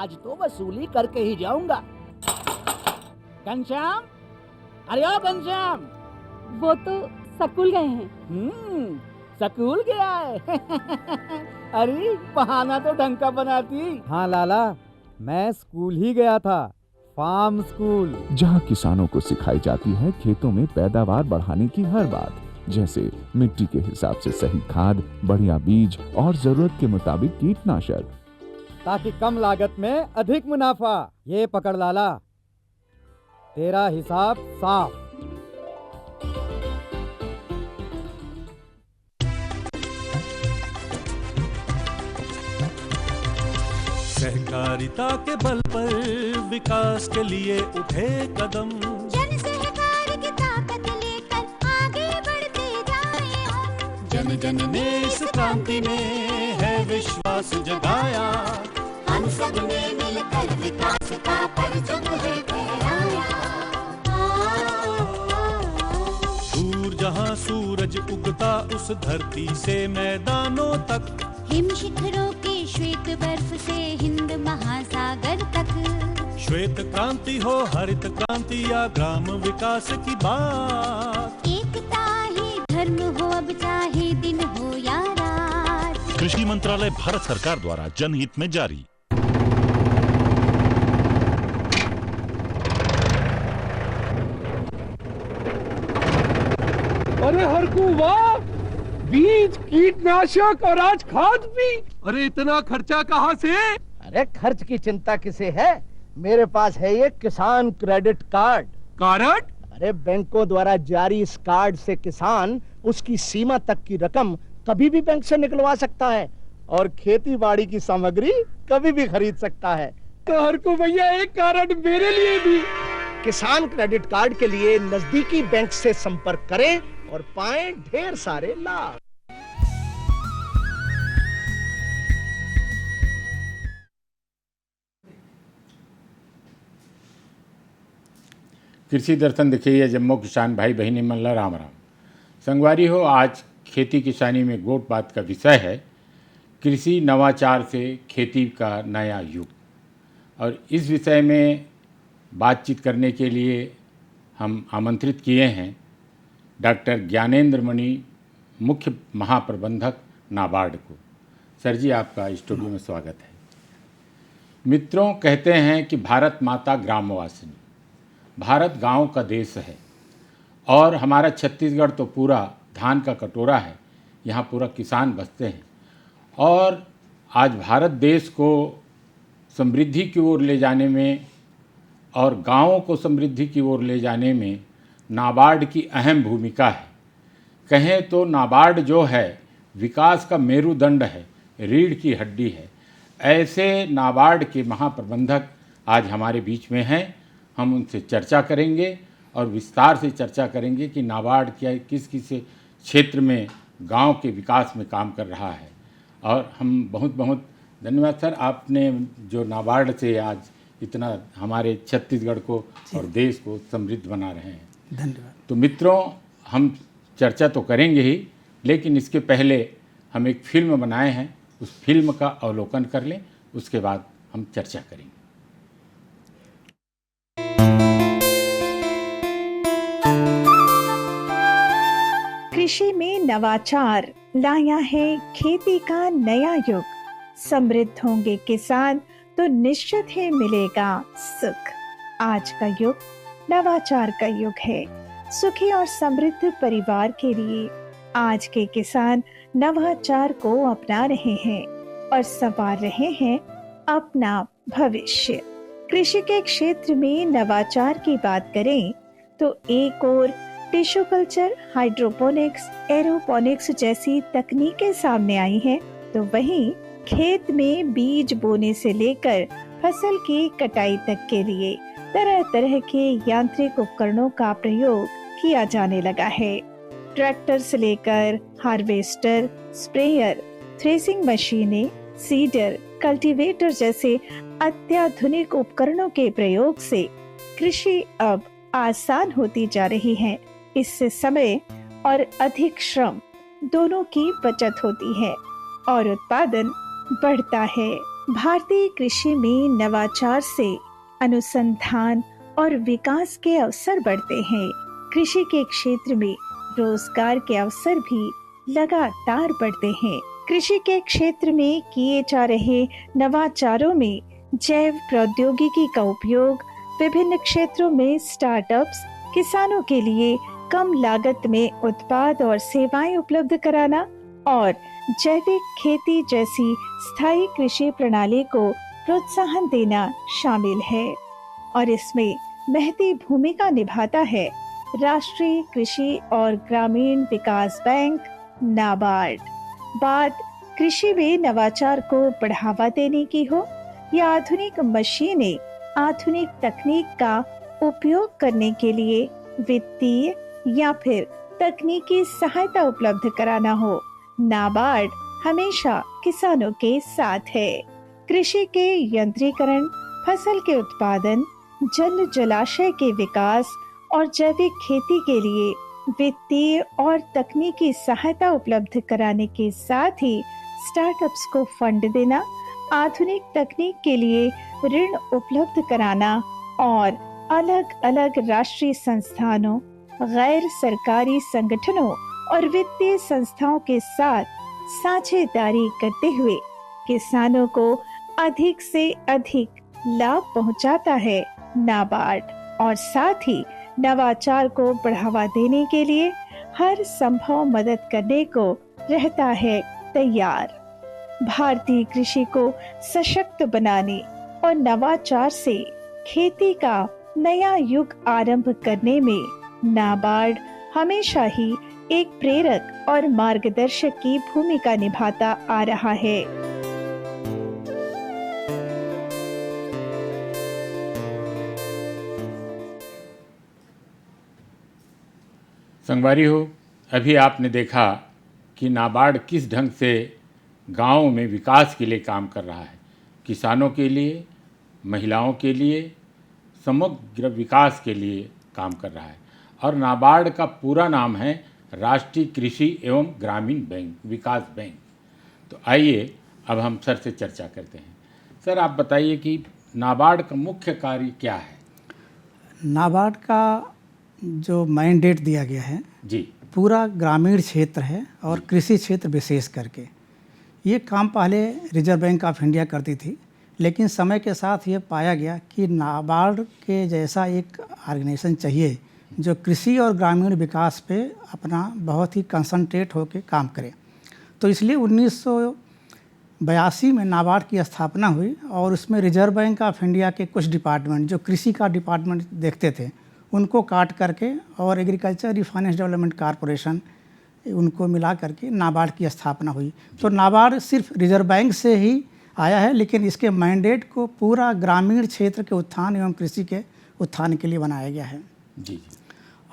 आज तो वसूली करके ही जाऊंगा। घनश्याम, अरे ओ घनश्याम। वो तो स्कूल गए हैं। स्कूल गया है। अरे बहाना तो ढंग का बनाती। हाँ लाला, मैं स्कूल ही गया था, फार्म स्कूल, जहाँ किसानों को सिखाई जाती है खेतों में पैदावार बढ़ाने की हर बात, जैसे मिट्टी के हिसाब से सही खाद, बढ़िया बीज और जरूरत के मुताबिक कीटनाशक, ताकि कम लागत में अधिक मुनाफा। ये पकड़ लाला, तेरा हिसाब साफ। सहकारिता के बल पर विकास के लिए उठे कदम, जन सहकार की ताकत लेकर आगे बढ़ते जाएं हम। जन जन ने इस क्रांति में है विश्वास जगाया, हम सब ने मिलकर विकास का परचम है फहराया। दूर जहाँ सूरज उगता उस धरती से मैदानों तक, हिम शिखरों के श्वेत बर्फ से हिंद महासागर तक। श्वेत क्रांति हो हरित क्रांति या ग्राम विकास की बात, एकता ही धर्म हो अब चाहे दिन हो या रात। कृषि मंत्रालय भारत सरकार द्वारा जनहित में जारी। अरे हरकू वाह, बीज, कीटनाशक और आज खाद भी। अरे इतना खर्चा कहाँ से? अरे खर्च की चिंता किसे है, मेरे पास है ये किसान क्रेडिट कार्ड। कार्ड? अरे बैंकों द्वारा जारी इस कार्ड से किसान उसकी सीमा तक की रकम कभी भी बैंक से निकलवा सकता है और खेती बाड़ी की सामग्री कभी भी खरीद सकता है। तो हरकू भैया एक कार्ड मेरे लिए भी। किसान क्रेडिट कार्ड के लिए नजदीकी बैंक से संपर्क करें और पाएं ढेर सारे लाभ। कृषि दर्शन देखिए जम्मू किसान भाई बहनी मल्ला राम राम। संगवारी हो, आज खेती किसानी में गोट बात का विषय है कृषि नवाचार से खेती का नया युग। और इस विषय में बातचीत करने के लिए हम आमंत्रित किए हैं डॉक्टर ज्ञानेंद्र मणि, मुख्य महाप्रबंधक नाबार्ड को। सर जी, आपका स्टूडियो में स्वागत है। मित्रों, कहते हैं कि भारत माता ग्रामवासिनी, भारत गांव का देश है और हमारा छत्तीसगढ़ तो पूरा धान का कटोरा है, यहाँ पूरा किसान बसते हैं। और आज भारत देश को समृद्धि की ओर ले जाने में और गांवों को समृद्धि की ओर ले जाने में नाबार्ड की अहम भूमिका है। कहें तो नाबार्ड जो है विकास का मेरुदंड है, रीढ़ की हड्डी है। ऐसे नाबार्ड के महाप्रबंधक आज हमारे बीच में हैं। हम उनसे चर्चा करेंगे और विस्तार से चर्चा करेंगे कि नाबार्ड क्या किस किस क्षेत्र में गांव के विकास में काम कर रहा है। और हम बहुत बहुत धन्यवाद सर, आपने जो नाबार्ड से आज इतना हमारे छत्तीसगढ़ को और देश को समृद्ध बना रहे हैं। धन्यवाद। तो मित्रों, हम चर्चा तो करेंगे ही, लेकिन इसके पहले हम एक फिल्म बनाए हैं, उस फिल्म का अवलोकन कर लें, उसके बाद हम चर्चा करेंगे। कृषि में नवाचार लाया है खेती का नया युग। समृद्ध होंगे किसान तो निश्चित ही मिलेगा सुख। आज का युग नवाचार का युग है। सुखी और समृद्ध परिवार के लिए आज के किसान नवाचार को अपना रहे हैं और संवार रहे हैं अपना भविष्य। कृषि के क्षेत्र में नवाचार की बात करें तो एक और टिश्यू कल्चर, हाइड्रोपोनिक्स, एरोपोनिक्स जैसी तकनीकें सामने आई हैं, तो वहीं खेत में बीज बोने से लेकर फसल की कटाई तक के लिए तरह तरह के यांत्रिक उपकरणों का प्रयोग किया जाने लगा है। ट्रैक्टर से लेकर हार्वेस्टर, स्प्रेयर, थ्रेसिंग मशीनें, सीडर, कल्टीवेटर जैसे अत्याधुनिक उपकरणों के प्रयोग से कृषि अब आसान होती जा रही है। इससे समय और अधिक श्रम दोनों की बचत होती है और उत्पादन बढ़ता है। भारतीय कृषि में नवाचार से अनुसंधान और विकास के अवसर बढ़ते हैं। कृषि के क्षेत्र में रोजगार के अवसर भी लगातार बढ़ते हैं। कृषि के क्षेत्र में किए जा रहे नवाचारों में जैव प्रौद्योगिकी का उपयोग, विभिन्न क्षेत्रों में स्टार्टअप्स, किसानों के लिए कम लागत में उत्पाद और सेवाएं उपलब्ध कराना और जैविक खेती जैसी स्थायी कृषि प्रणाली को प्रोत्साहन देना शामिल है। और इसमें महती भूमिका निभाता है राष्ट्रीय कृषि और ग्रामीण विकास बैंक नाबार्ड। बात कृषि में नवाचार को बढ़ावा देने की हो या आधुनिक मशीनें, आधुनिक तकनीक का उपयोग करने के लिए वित्तीय या फिर तकनीकी सहायता उपलब्ध कराना हो, नाबार्ड हमेशा किसानों के साथ है। कृषि के यंत्रीकरण, फसल के उत्पादन, जल जलाशय के विकास और जैविक खेती के लिए वित्तीय और तकनीकी सहायता उपलब्ध कराने के साथ ही स्टार्टअप्स को फंड देना, आधुनिक तकनीक के लिए ऋण उपलब्ध कराना और अलग अलग राष्ट्रीय संस्थानों, गैर सरकारी संगठनों और वित्तीय संस्थाओं के साथ साझेदारी करते हुए किसानों को अधिक से अधिक लाभ पहुंचाता है नाबार्ड, और साथ ही नवाचार को बढ़ावा देने के लिए हर संभव मदद करने को रहता है तैयार। भारतीय कृषि को सशक्त बनाने और नवाचार से खेती का नया युग आरंभ करने में नाबार्ड हमेशा ही एक प्रेरक और मार्गदर्शक की भूमिका निभाता आ रहा है। संगवारी हो, अभी आपने देखा कि नाबार्ड किस ढंग से गाँव में विकास के लिए काम कर रहा है, किसानों के लिए, महिलाओं के लिए, समग्र विकास के लिए काम कर रहा है। और नाबार्ड का पूरा नाम है राष्ट्रीय कृषि एवं ग्रामीण बैंक विकास बैंक। तो आइए अब हम सर से चर्चा करते हैं। सर, आप बताइए कि नाबार्ड का मुख्य कार्य क्या है? नाबार्ड का जो मैंडेट दिया गया है जी, पूरा ग्रामीण क्षेत्र है और कृषि क्षेत्र विशेष करके। ये काम पहले रिजर्व बैंक ऑफ इंडिया करती थी, लेकिन समय के साथ ये पाया गया कि नाबार्ड के जैसा एक ऑर्गेनाइजेशन चाहिए जो कृषि और ग्रामीण विकास पे अपना बहुत ही कंसंट्रेट होकर काम करे। तो इसलिए 1982 में नाबार्ड की स्थापना हुई और उसमें रिजर्व बैंक ऑफ इंडिया के कुछ डिपार्टमेंट जो कृषि का डिपार्टमेंट देखते थे उनको काट करके और एग्रीकल्चर रिफाइनेंस डेवलपमेंट कॉरपोरेशन उनको मिला करके नाबार्ड की स्थापना हुई। तो नाबार्ड सिर्फ रिजर्व बैंक से ही आया है, लेकिन इसके मैंडेट को पूरा ग्रामीण क्षेत्र के उत्थान एवं कृषि के उत्थान के लिए बनाया गया है। जी।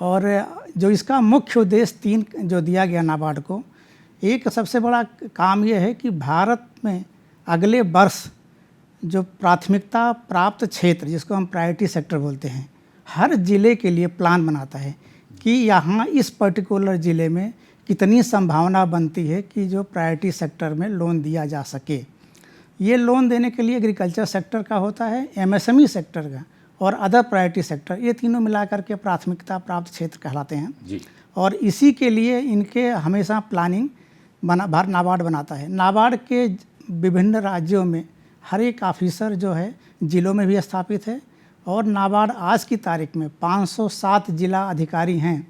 और जो इसका मुख्य उद्देश्य 3 जो दिया गया नाबार्ड को, एक सबसे बड़ा काम यह है कि भारत में अगले वर्ष जो प्राथमिकता प्राप्त क्षेत्र जिसको हम प्रायोरिटी सेक्टर बोलते हैं, हर ज़िले के लिए प्लान बनाता है कि यहाँ इस पर्टिकुलर ज़िले में कितनी संभावना बनती है कि जो प्रायोरिटी सेक्टर में लोन दिया जा सके। ये लोन देने के लिए एग्रीकल्चर सेक्टर का होता है, एमएसएमई सेक्टर का और अदर प्रायोरिटी सेक्टर, ये तीनों मिलाकर के प्राथमिकता प्राप्त क्षेत्र कहलाते हैं जी। और इसी के लिए इनके हमेशा प्लानिंग नाबार्ड बनाता है। नाबार्ड के विभिन्न राज्यों में हर एक ऑफिसर जो है ज़िलों में भी स्थापित है और नाबार्ड आज की तारीख में 507 जिला अधिकारी हैं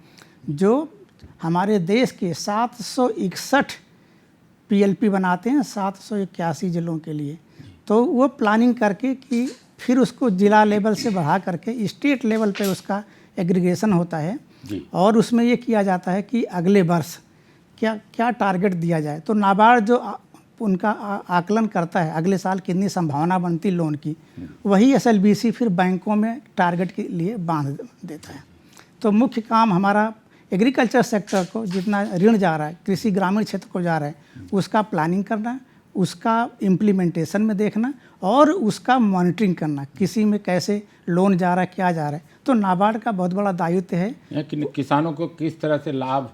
जो हमारे देश के 761 पीएलपी बनाते हैं 781 जिलों के लिए। तो वो प्लानिंग करके कि फिर उसको जिला लेवल से बढ़ा करके स्टेट लेवल पे उसका एग्रीगेशन होता है जी। और उसमें ये किया जाता है कि अगले वर्ष क्या क्या टारगेट दिया जाए। तो नाबार्ड जो उनका आकलन करता है अगले साल कितनी संभावना बनती लोन की, वही एसएलबीसी फिर बैंकों में टारगेट के लिए बांध देता है। तो मुख्य काम हमारा एग्रीकल्चर सेक्टर को जितना ऋण जा रहा है, कृषि ग्रामीण क्षेत्र को जा रहा है, उसका प्लानिंग करना, उसका इम्प्लीमेंटेशन में देखना और उसका मॉनिटरिंग करना, किसी में कैसे लोन जा रहा है, क्या जा रहा है। तो नाबार्ड का बहुत बड़ा दायित्व है। किसानों को किस तरह से लाभ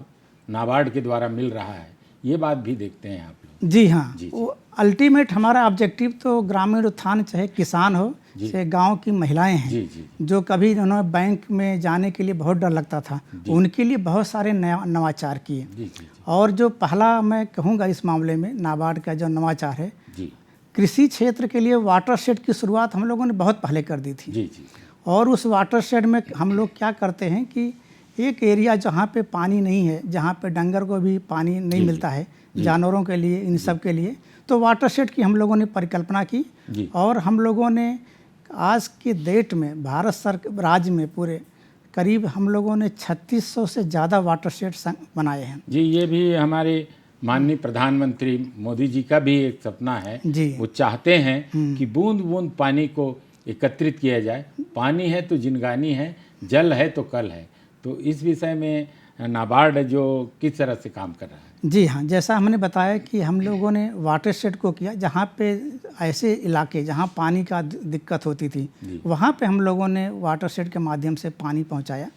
नाबार्ड के द्वारा मिल रहा है, ये बात भी देखते हैं आप लोग। जी हाँ, जी। वो अल्टीमेट हमारा ऑब्जेक्टिव तो ग्रामीण उत्थान, चाहे किसान हो जी। चाहे गांव की महिलाएं हैं, जी जी जो कभी उन्होंने बैंक में जाने के लिए बहुत डर लगता था, उनके लिए बहुत सारे नवाचार किए। जी जी और जो पहला मैं कहूँगा इस मामले में नाबार्ड का जो नवाचार है, जी कृषि क्षेत्र के लिए वाटर शेड की शुरुआत हम लोगों ने बहुत पहले कर दी थी। जी जी और उस वाटर शेड में हम लोग क्या करते हैं कि एक एरिया जहाँ पे पानी नहीं है, जहाँ पे डंगर को भी पानी नहीं मिलता है, जानवरों के लिए, इन सब के लिए, तो वाटर शेड की हम लोगों ने परिकल्पना की। जी। और हम लोगों ने आज की डेट में भारत सरकार राज्य में पूरे करीब हम लोगों ने 3600 से ज़्यादा वाटर शेड बनाए हैं। जी। ये भी हमारे माननीय प्रधानमंत्री मोदी जी का भी एक सपना है। जी। वो चाहते हैं कि बूंद बूंद पानी को एकत्रित किया जाए। पानी है तो जिंदगानी है, जल है तो कल है। तो इस विषय में नाबार्ड जो किस तरह से काम कर रहा है? जी हाँ, जैसा हमने बताया कि हम लोगों ने वाटर शेड को किया, जहाँ पे ऐसे इलाके जहाँ पानी का दिक्कत होती थी, वहाँ पे हम लोगों ने वाटर शेड के माध्यम से पानी पहुँचाया।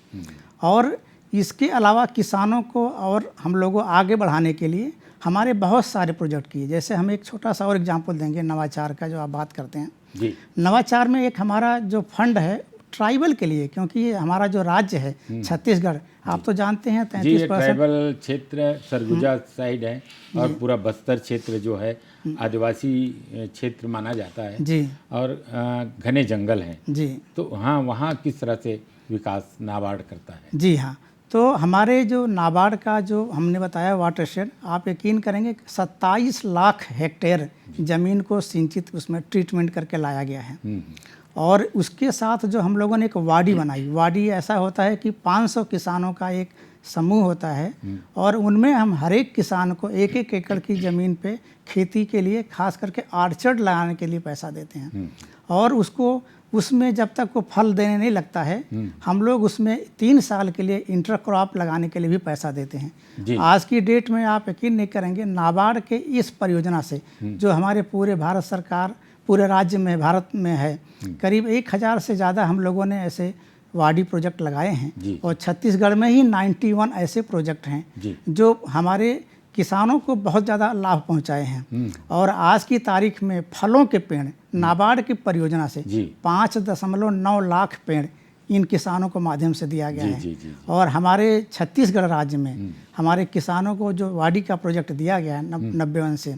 और इसके अलावा किसानों को और हम लोगों आगे बढ़ाने के लिए हमारे बहुत सारे प्रोजेक्ट किए। जैसे हम एक छोटा सा और एग्जांपल देंगे नवाचार का, जो आप बात करते हैं। जी। नवाचार में एक हमारा जो फंड है ट्राइबल के लिए, क्योंकि ये हमारा जो राज्य है छत्तीसगढ़, आप तो जानते हैं 33% ट्राइबल क्षेत्र सरगुजा साइड है और पूरा बस्तर क्षेत्र जो है आदिवासी क्षेत्र माना जाता है। जी। और घने जंगल हैं। जी। तो हाँ, वहाँ किस तरह से विकास नाबार्ड करता है? जी हाँ, तो हमारे जो नाबार्ड का जो हमने बताया वाटर शेड, आप यकीन करेंगे 27 लाख हेक्टेयर ज़मीन को सिंचित उसमें ट्रीटमेंट करके लाया गया है। और उसके साथ जो हम लोगों ने एक वाडी बनाई, वाडी ऐसा होता है कि 500 किसानों का एक समूह होता है और उनमें हम हर एक किसान को 1-1 एकड़ की ज़मीन पे खेती के लिए, खास करके आर्चर्ड लगाने के लिए पैसा देते हैं। और उसको उसमें जब तक वो फल देने नहीं लगता है, हम लोग उसमें 3 साल के लिए इंटर क्रॉप लगाने के लिए भी पैसा देते हैं। आज की डेट में आप यकीन नहीं करेंगे, नाबार्ड के इस परियोजना से जो हमारे पूरे भारत सरकार पूरे राज्य में भारत में है, करीब 1000 से ज़्यादा हम लोगों ने ऐसे वाडी प्रोजेक्ट लगाए हैं। और छत्तीसगढ़ में ही 91 ऐसे प्रोजेक्ट हैं जो हमारे किसानों को बहुत ज़्यादा लाभ पहुंचाए हैं। और आज की तारीख में फलों के पेड़ नाबार्ड की परियोजना से 5.9 लाख पेड़ इन किसानों को माध्यम से दिया गया है। और हमारे छत्तीसगढ़ राज्य में हमारे किसानों को जो वाडी का प्रोजेक्ट दिया गया है 91 से,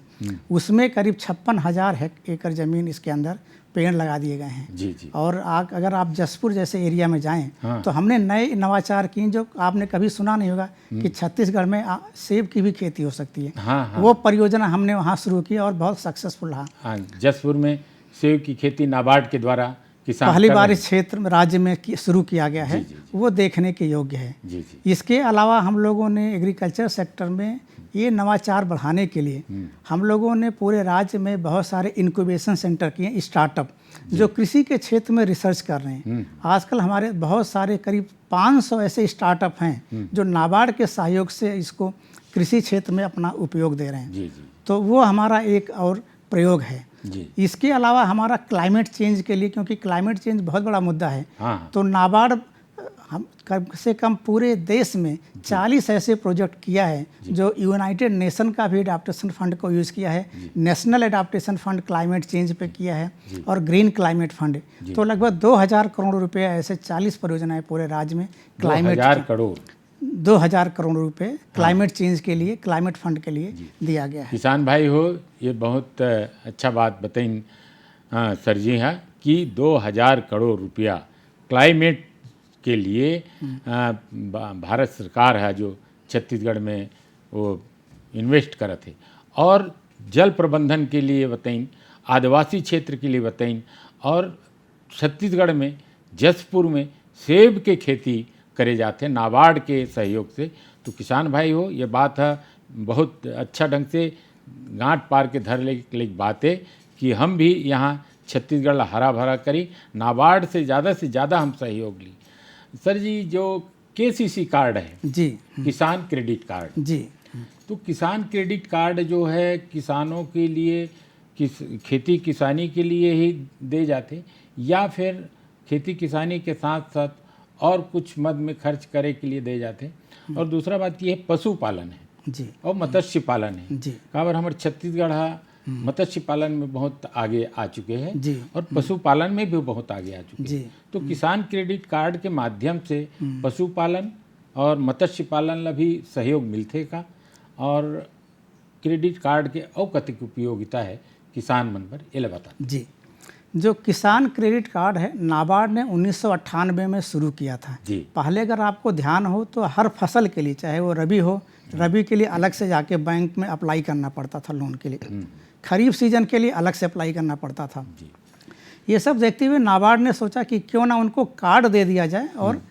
उसमें करीब 56,000 एकड़ ज़मीन इसके अंदर पेड़ लगा दिए गए हैं। और अगर आप जसपुर जैसे एरिया में जाएं तो हमने नए नवाचार किए, जो आपने कभी सुना नहीं होगा कि छत्तीसगढ़ में सेब की भी खेती हो सकती है। वो परियोजना हमने वहाँ शुरू की और बहुत सक्सेसफुल रहा। जसपुर में सेब की खेती नाबार्ड के द्वारा किसान पहली बार इस क्षेत्र में राज्य में शुरू किया गया है। वो देखने के योग्य है। इसके अलावा हम लोगों ने एग्रीकल्चर सेक्टर में ये नवाचार बढ़ाने के लिए हम लोगों ने पूरे राज्य में बहुत सारे इंक्यूबेशन सेंटर किए, स्टार्टअप जो कृषि के क्षेत्र में रिसर्च कर रहे हैं। आजकल हमारे बहुत सारे करीब 500 ऐसे स्टार्टअप हैं जो नाबार्ड के सहयोग से इसको कृषि क्षेत्र में अपना उपयोग दे रहे हैं। तो वो हमारा एक और प्रयोग है। इसके अलावा हमारा क्लाइमेट चेंज के लिए, क्योंकि क्लाइमेट चेंज बहुत बड़ा मुद्दा है, तो नाबार्ड हम कम से कम पूरे देश में 40 ऐसे प्रोजेक्ट किया है जो यूनाइटेड नेशन का भी एडाप्टेशन फंड को यूज़ किया है, national adaptation fund climate change पे किया है और ग्रीन क्लाइमेट फंड। तो लगभग 2000 करोड़ रुपए ऐसे 40 परियोजनाएं पूरे राज्य में क्लाइमेट 2000 करोड़ रुपए क्लाइमेट चेंज के लिए, क्लाइमेट फंड के लिए दिया गया है। किसान भाई हो, ये बहुत अच्छा बात बताई सर जी हाँ कि 2000 करोड़ रुपया क्लाइमेट के लिए भारत सरकार है जो छत्तीसगढ़ में वो इन्वेस्ट करे थे। और जल प्रबंधन के लिए बताइन, आदिवासी क्षेत्र के लिए बताइन, और छत्तीसगढ़ में जसपुर में सेब के खेती करे जाते हैं नाबार्ड के सहयोग से। तो किसान भाई हो, ये बात है बहुत अच्छा ढंग से गांठ पार के धर ले बात है कि हम भी यहाँ छत्तीसगढ़ हरा भरा करी, नाबार्ड से ज़्यादा हम सहयोग ली। सर जी, जो KCC कार्ड है जी, किसान क्रेडिट कार्ड जी, तो किसान क्रेडिट कार्ड जो है किसानों के लिए खेती किसानी के लिए ही दे जाते, या फिर खेती किसानी के साथ साथ और कुछ मद में खर्च करे के लिए दे जाते? और दूसरा बात ये पशुपालन है, जी और मत्स्य पालन है। जी काबर हमारे छत्तीसगढ़ मत्स्य पालन में बहुत आगे आ चुके हैं जी और पशुपालन में भी बहुत आगे आ चुके जी हैं। तो किसान क्रेडिट कार्ड के माध्यम से पशुपालन और मत्स्य पालन ला भी सहयोग मिलते का, और क्रेडिट कार्ड के और कतिक उपयोगिता है किसान मन पर ये बता। जी, जो किसान क्रेडिट कार्ड है नाबार्ड ने 1998 में शुरू किया था जी। पहले अगर आपको ध्यान हो तो हर फसल के लिए, चाहे वो रबी हो, रबी के लिए अलग से जाके बैंक में अप्लाई करना पड़ता था लोन के लिए, खरीफ सीजन के लिए अलग से अप्लाई करना पड़ता था। ये सब देखते हुए नाबार्ड ने सोचा कि क्यों ना उनको कार्ड दे दिया जाए और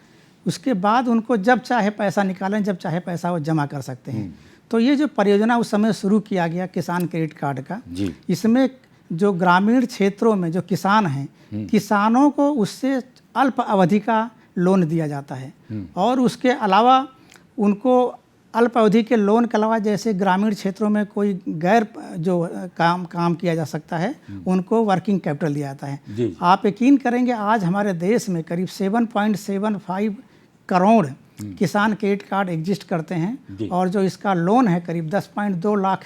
उसके बाद उनको जब चाहे पैसा निकालें, जब चाहे पैसा वो जमा कर सकते हैं। तो ये जो परियोजना उस समय शुरू किया गया किसान क्रेडिट कार्ड का, इसमें जो ग्रामीण क्षेत्रों में जो किसान हैं, किसानों को उससे अल्प अवधि का लोन दिया जाता है। और उसके अलावा उनको अल्प अवधि के लोन के अलावा जैसे ग्रामीण क्षेत्रों में कोई गैर जो काम किया जा सकता है, उनको वर्किंग कैपिटल दिया जाता है। आप यकीन करेंगे आज हमारे देश में करीब 7.75 करोड़ किसान क्रेडिट कार्ड एग्जिस्ट करते हैं, और जो इसका लोन है करीब 10.2 लाख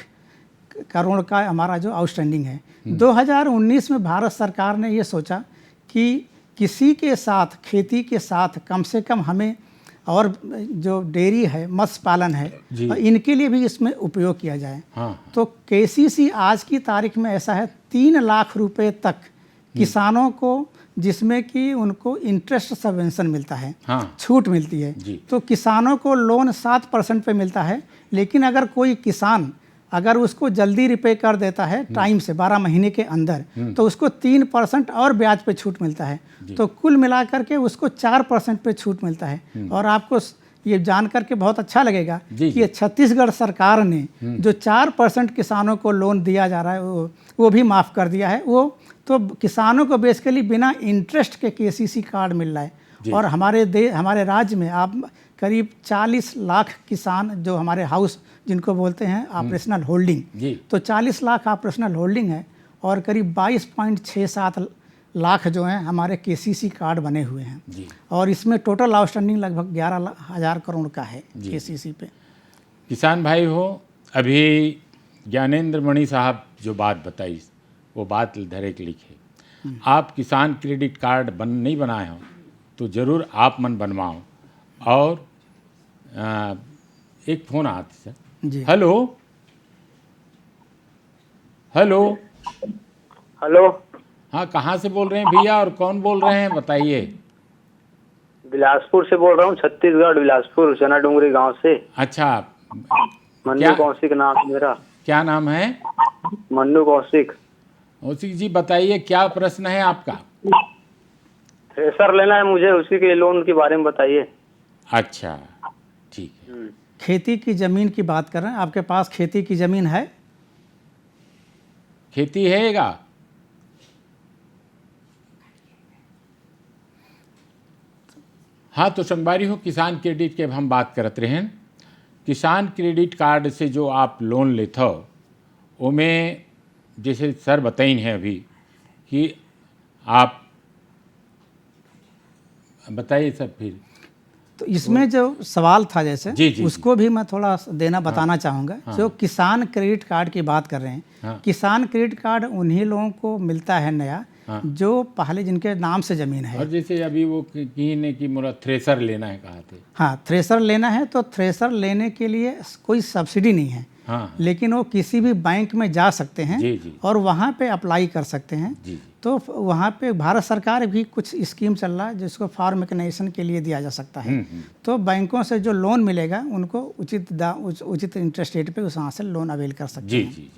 करोड़ का हमारा जो आउटस्टैंडिंग है। 2019 में भारत सरकार ने ये सोचा कि किसी के साथ, खेती के साथ कम से कम हमें, और जो डेयरी है, मत्स्य पालन है, इनके लिए भी इसमें उपयोग किया जाए। तो केसीसी आज की तारीख में ऐसा है 3 लाख रुपए तक किसानों को, जिसमें कि उनको इंटरेस्ट सबवेंशन मिलता है, छूट मिलती है। तो किसानों को लोन 7% पे मिलता है, लेकिन अगर कोई किसान अगर उसको जल्दी रिपे कर देता है टाइम से 12 महीने के अंदर, तो उसको 3% और ब्याज पे छूट मिलता है। तो कुल मिलाकर के उसको 4% पे छूट मिलता है। और आपको ये जान करके बहुत अच्छा लगेगा कि छत्तीसगढ़ सरकार ने जो 4% किसानों को लोन दिया जा रहा है वो भी माफ़ कर दिया है। वो तो किसानों को बेसिकली बिना इंटरेस्ट के केसीसी कार्ड मिल रहा है। और हमारे राज्य में आप करीब 40 लाख किसान जो हमारे हाउस जिनको बोलते हैं ऑपरेशनल होल्डिंग, तो 40 लाख ऑपरेशनल होल्डिंग है, और करीब 22.67 लाख जो हैं हमारे केसीसी कार्ड बने हुए हैं। और इसमें टोटल आउटस्टैंडिंग लगभग 11,000 करोड़ का है केसीसी पे। किसान भाई हो, अभी ज्ञानेंद्र मणि साहब जो बात बताई वो बात धरे के लिखे। आप किसान क्रेडिट कार्ड नहीं बनाए हो तो ज़रूर आप मन बनवाओ। और एक फ़ोन आता सर। हेलो हेलो हेलो, हाँ, कहाँ से बोल रहे हैं भैया और कौन बोल रहे हैं बताइए? बिलासपुर से बोल रहा हूँ, छत्तीसगढ़ बिलासपुर चना डूंगरी गांव से। अच्छा, मन्नू कौशिक नाम है मेरा। क्या नाम है? मन्नू कौशिक। कौशिक जी बताइए क्या प्रश्न है आपका? थ्रेसर लेना है मुझे, उसी के लोन के बारे में बताइए। अच्छा, ठीक है। खेती की ज़मीन की बात कर रहे हैं, आपके पास खेती की ज़मीन है? खेती हैगा? हाँ, तो संगवारी हो, किसान क्रेडिट के हम बात करते रहे। किसान क्रेडिट कार्ड से जो आप लोन लेते हो उमें जैसे सर बताइन है अभी कि आप बताइए सर फिर। तो इसमें जो सवाल था जैसे जी, उसको भी मैं थोड़ा बताना चाहूँगा। जो किसान क्रेडिट कार्ड की बात कर रहे हैं, किसान क्रेडिट कार्ड उन्हीं लोगों को मिलता है नया जो पहले जिनके नाम से ज़मीन है। और जैसे अभी वो कहीं ने कि मेरा थ्रेसर लेना है कहा थे। हाँ, थ्रेसर लेना है तो थ्रेसर लेने के लिए कोई सब्सिडी नहीं है। लेकिन वो किसी भी बैंक में जा सकते हैं और वहाँ पे अप्लाई कर सकते हैं। तो वहाँ पे भारत सरकार भी कुछ स्कीम चल रहा है जिसको फार्म मैकेनाइजेशन के लिए दिया जा सकता है। तो बैंकों से जो लोन मिलेगा उनको उचित इंटरेस्ट रेट पे वहाँ से लोन अवेल कर सकते हैं। जी।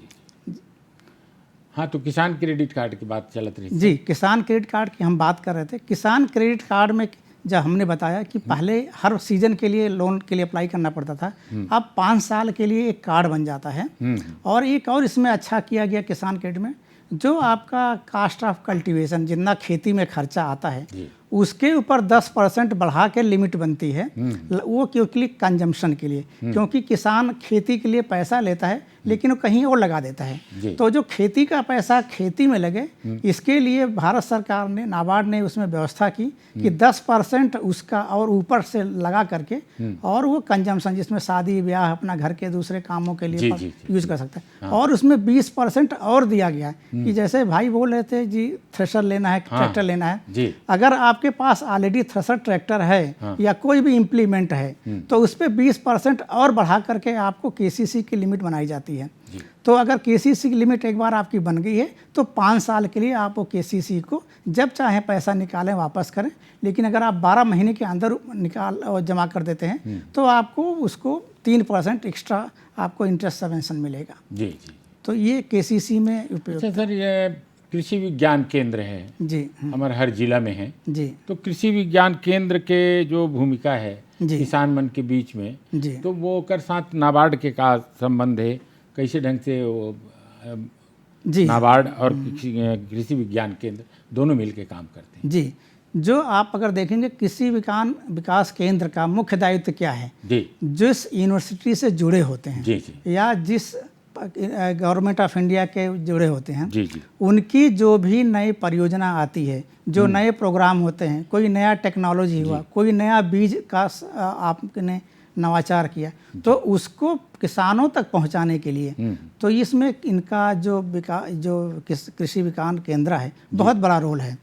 हाँ, तो किसान क्रेडिट कार्ड की बात चलत रही। जी, किसान क्रेडिट कार्ड की हम बात कर रहे थे। किसान क्रेडिट कार्ड में जब हमने बताया कि पहले हर सीजन के लिए लोन के लिए अप्लाई करना पड़ता था, अब 5 साल के लिए एक कार्ड बन जाता है। और एक और इसमें अच्छा किया गया किसान क्रेडिट में, जो आपका कास्ट ऑफ कल्टीवेशन जितना खेती में खर्चा आता है उसके ऊपर 10% बढ़ा के लिमिट बनती है। वो क्योंकि कंजम्पशन के लिए, क्योंकि किसान खेती के लिए पैसा लेता है लेकिन वो कहीं और लगा देता है। तो जो खेती का पैसा खेती में लगे, इसके लिए भारत सरकार ने, नाबार्ड ने उसमें व्यवस्था की कि 10% उसका और ऊपर से लगा करके और वो कंजम्पशन, जिसमें शादी ब्याह, अपना घर के दूसरे कामों के लिए यूज कर सकता है। और उसमें 20% और दिया गया है कि जैसे भाई बोल रहे थे जी थ्रेशर लेना है, ट्रैक्टर लेना है, अगर आपके पास ऑलरेडी थ्रेशर ट्रैक्टर है या कोई भी इम्प्लीमेंट है तो उस पर 20% और बढ़ा करके आपको केसीसी की लिमिट बनाई जाती है। तो अगर केसीसी की लिमिट एक बार आपकी बन गई है तो 5 साल के लिए आप वो केसीसी को जब चाहें पैसा निकालें वापस करें। लेकिन अगर आप 12 महीने के अंदर निकाल और जमा कर देते हैं तो आपको उसको 3% एक्स्ट्रा आपको इंटरेस्ट सबवेंशन मिलेगा। जी। तो ये केसीसी में उपयोग। अच्छा सर, ये कृषि विज्ञान केंद्र है जी, हमारे हर जिला में है जी। तो कृषि विज्ञान केंद्र के जो भूमिका है किसान मन के बीच में, तो वो कर साथ नाबार्ड के का संबंध है, कैसे ढंग से वो नाबार्ड और कृषि विज्ञान केंद्र दोनों मिलकर काम करते हैं? जी, जो आप अगर देखेंगे कृषि विकास केंद्र का मुख्य दायित्व क्या है, जिस यूनिवर्सिटी से जुड़े होते हैं या जिस गवर्नमेंट ऑफ इंडिया के जुड़े होते हैं, उनकी जो भी नई परियोजना आती है, जो नए प्रोग्राम होते हैं, कोई नया टेक्नोलॉजी हुआ, कोई नया बीज का आपने नवाचार किया, तो उसको किसानों तक पहुंचाने के लिए तो इसमें इनका जो कृषि विज्ञान केंद्र है बहुत बड़ा रोल है।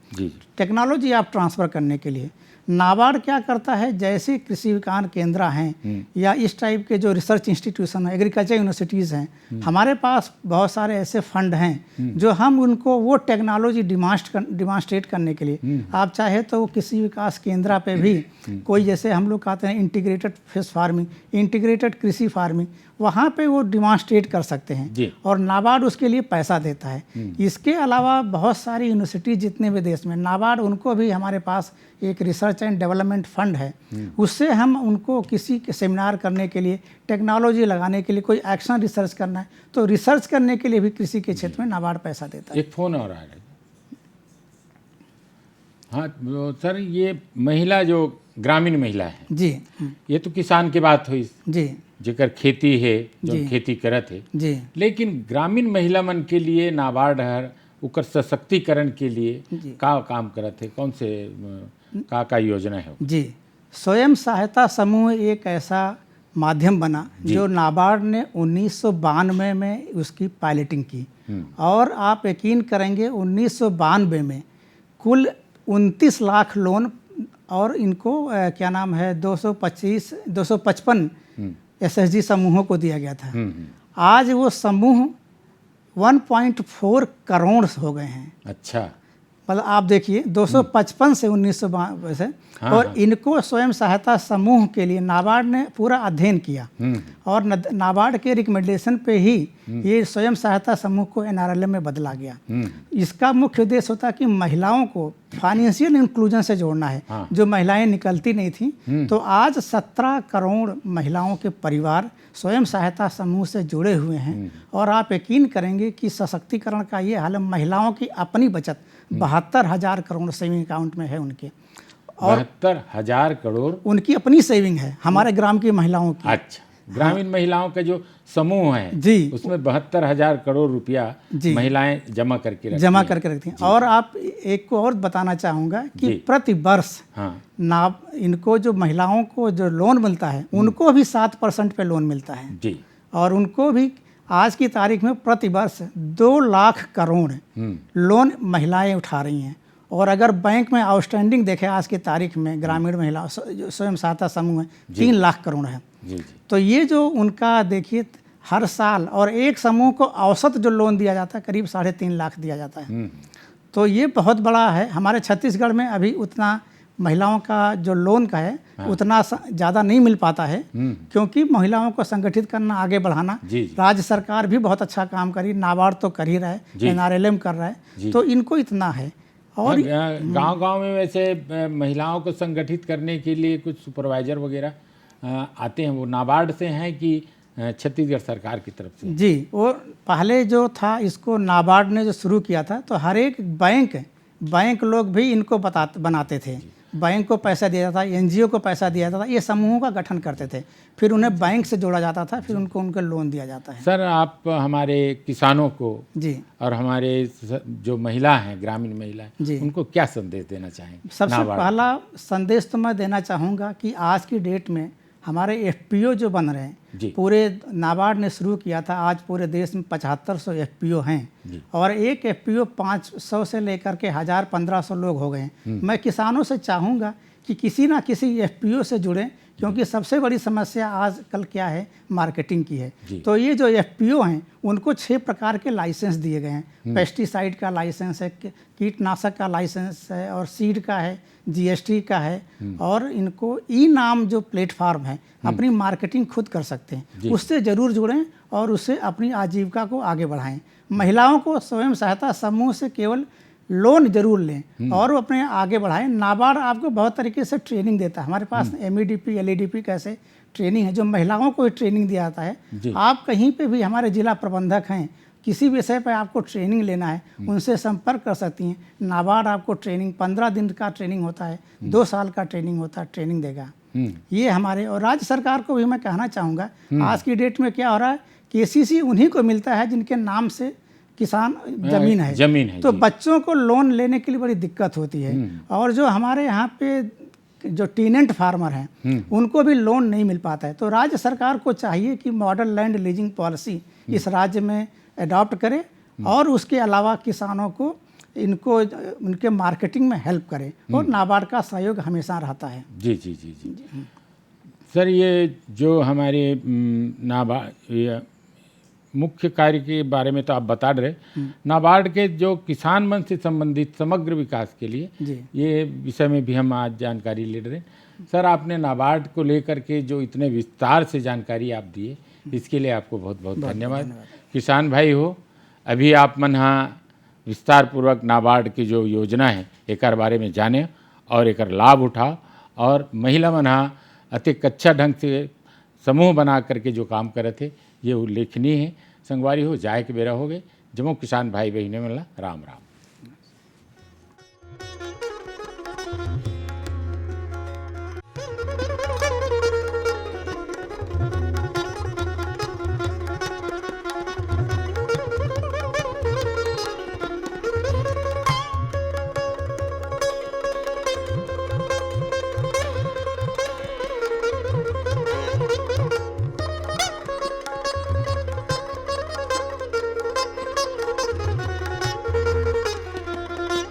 टेक्नोलॉजी आप ट्रांसफ़र करने के लिए नाबार्ड क्या करता है, जैसे कृषि विज्ञान केंद्र हैं या इस टाइप के जो रिसर्च इंस्टीट्यूशन है, एग्रीकल्चर यूनिवर्सिटीज़ हैं, हमारे पास बहुत सारे ऐसे फंड हैं जो हम उनको वो टेक्नोलॉजी डिमांस्ट्रेट करने के लिए, आप चाहे तो कृषि विकास केंद्र पे भी कोई, जैसे हम लोग कहते हैं इंटीग्रेटेड फिश फार्मिंग, इंटीग्रेटेड कृषि फार्मिंग, वहाँ पे वो डिमांस्ट्रेट कर सकते हैं और नाबार्ड उसके लिए पैसा देता है। इसके अलावा बहुत सारी यूनिवर्सिटी जितने भी देश में, नाबार्ड उनको भी, हमारे पास एक रिसर्च एंड डेवलपमेंट फंड है, उससे हम उनको किसी के सेमिनार करने के लिए, टेक्नोलॉजी लगाने के लिए, कोई एक्शन रिसर्च करना है तो रिसर्च करने के लिए भी कृषि के क्षेत्र में नाबार्ड पैसा देता है। एक फ़ोन और आ रहा है। हाँ सर, ये महिला जो ग्रामीण महिला है जी, ये तो किसान की बात हुई जी, जेकर खेती है, जो खेती करत है जी, लेकिन ग्रामीण महिला मन के लिए नाबार्ड हर उकर सशक्तिकरण के लिए का काम करत है, कौन से का योजना है? जी, स्वयं सहायता समूह एक ऐसा माध्यम बना जो नाबार्ड ने 1992 में उसकी पायलटिंग की और आप यकीन करेंगे 1992 में कुल 29 लाख लोन और इनको क्या नाम है 255 एसएचजी समूहों को दिया गया था। आज वो समूह 1.4 करोड़ हो गए हैं। अच्छा, मतलब आप देखिए 255 से 1992 से, और इनको स्वयं सहायता समूह के लिए नाबार्ड ने पूरा अध्ययन किया और नाबार्ड के रिकमेंडेशन पे ही ये स्वयं सहायता समूह को एनआरएलएम में बदला गया। इसका मुख्य उद्देश्य होता है कि महिलाओं को फाइनेंशियल इंक्लूजन से जोड़ना है, जो महिलाएं निकलती नहीं थी। तो आज 17 करोड़ महिलाओं के परिवार स्वयं सहायता समूह से जुड़े हुए हैं और आप यकीन करेंगे कि सशक्तिकरण का ये हाल, महिलाओं की अपनी बचत 72,000 करोड़ सेविंग अकाउंट में है उनके, और 72,000 करोड़ उनकी अपनी सेविंग है रमारे ग्राम की महिलाओं की। अच्छा, ग्रामीण महिलाओं का जो समूह है जी, उसमें 72,000 करोड़ रुपया महिलाएं जमा करके रखती हैं। और आप एक को और बताना चाहूँगा कि प्रति वर्ष इनको जो महिलाओं को जो लोन मिलता है उनको भी 7% पे लोन मिलता है जी, और उनको भी आज की तारीख में प्रति वर्ष 2 लाख करोड़ लोन महिलाएं उठा रही हैं। और अगर बैंक में आउटस्टैंडिंग देखें आज की तारीख में ग्रामीण महिला स्वयं सहायता समूह है 3 लाख करोड़ है। तो ये जो उनका देखिए हर साल, और एक समूह को औसत जो लोन दिया जाता है करीब 3.5 लाख दिया जाता है। तो ये बहुत बड़ा है। हमारे छत्तीसगढ़ में अभी उतना महिलाओं का जो लोन का है उतना ज़्यादा नहीं मिल पाता है, क्योंकि महिलाओं को संगठित करना, आगे बढ़ाना राज्य सरकार भी बहुत अच्छा काम करी, नाबार्ड तो कर ही रहा है, एनआरएलएम कर रहा है, तो इनको इतना है। और गांव-गांव में वैसे महिलाओं को संगठित करने के लिए कुछ सुपरवाइजर वगैरह आते हैं, वो नाबार्ड से हैं कि छत्तीसगढ़ सरकार की तरफ से? जी, वो पहले जो था इसको नाबार्ड ने जो शुरू किया था तो हर एक बैंक लोग भी इनको बनाते थे, बैंक को पैसा दिया जाता था, एनजीओ को पैसा दिया जाता था, ये समूहों का गठन करते थे, फिर उन्हें बैंक से जोड़ा जाता था, फिर उनको लोन दिया जाता है। सर आप हमारे किसानों को जी और हमारे जो महिला हैं, ग्रामीण महिला जी, उनको क्या संदेश देना चाहेंगे? सबसे पहला संदेश तो मैं देना चाहूँगा कि आज की डेट में हमारे एफपीओ जो बन रहे हैं, पूरे नाबार्ड ने शुरू किया था, आज पूरे देश में 7500 एफपीओ हैं और एक एफपीओ 500 से लेकर के 1000-1500 लोग हो गए हैं। मैं किसानों से चाहूँगा कि किसी ना किसी एफपीओ से जुड़ें, क्योंकि सबसे बड़ी समस्या आजकल क्या है, मार्केटिंग की है। तो ये जो एफपीओ हैं उनको 6 प्रकार के लाइसेंस दिए गए हैं। पेस्टिसाइड का लाइसेंस है, कीटनाशक का लाइसेंस है और सीड का है, जीएसटी का है, और इनको ई नाम जो प्लेटफार्म है अपनी मार्केटिंग खुद कर सकते हैं, उससे ज़रूर जुड़ें और उससे अपनी आजीविका को आगे बढ़ाएं। महिलाओं को स्वयं सहायता समूह से केवल लोन जरूर लें और वो अपने आगे बढ़ाएं। नाबार्ड आपको बहुत तरीके से ट्रेनिंग देता है, हमारे पास MEDP LEDP कैसे ट्रेनिंग है जो महिलाओं को ट्रेनिंग दिया जाता है। आप कहीं पे भी, हमारे जिला प्रबंधक हैं, किसी विषय पर आपको ट्रेनिंग लेना है उनसे संपर्क कर सकती हैं। नाबार्ड आपको ट्रेनिंग 15 दिन का ट्रेनिंग होता है, 2 साल का ट्रेनिंग होता है, ट्रेनिंग देगा। ये हमारे, और राज्य सरकार को भी मैं कहना चाहूँगा, आज की डेट में क्या हो रहा है, KCC उन्हीं को मिलता है जिनके नाम से किसान जमीन है, तो बच्चों को लोन लेने के लिए बड़ी दिक्कत होती है। और जो हमारे यहाँ पे जो टीनेंट फार्मर हैं उनको भी लोन नहीं मिल पाता है। तो राज्य सरकार को चाहिए कि मॉडल लैंड लीजिंग पॉलिसी इस राज्य में अडॉप्ट करे और उसके अलावा किसानों को इनको उनके मार्केटिंग में हेल्प करे, और नाबार्ड का सहयोग हमेशा रहता है। जी जी जी जी सर, ये जो हमारे नाबार्ड मुख्य कार्य के बारे में तो आप बता रहे, नाबार्ड के जो किसान मन से संबंधित समग्र विकास के लिए ये विषय में भी हम आज जानकारी ले रहे हैं। सर आपने नाबार्ड को लेकर के जो इतने विस्तार से जानकारी आप दिए, इसके लिए आपको बहुत बहुत धन्यवाद। किसान भाई हो, अभी आप मन हाँ विस्तार पूर्वक नाबार्ड की जो योजना है एक बारे में जाने और एक लाभ उठाओ, और महिला मन हाँ अति अच्छा ढंग से समूह बना करके जो काम करे थे ये उल्लेखनीय है। संगवारी हो, जाए के बेरा हो गए। जम्मू किसान भाई बहने मिला, राम राम।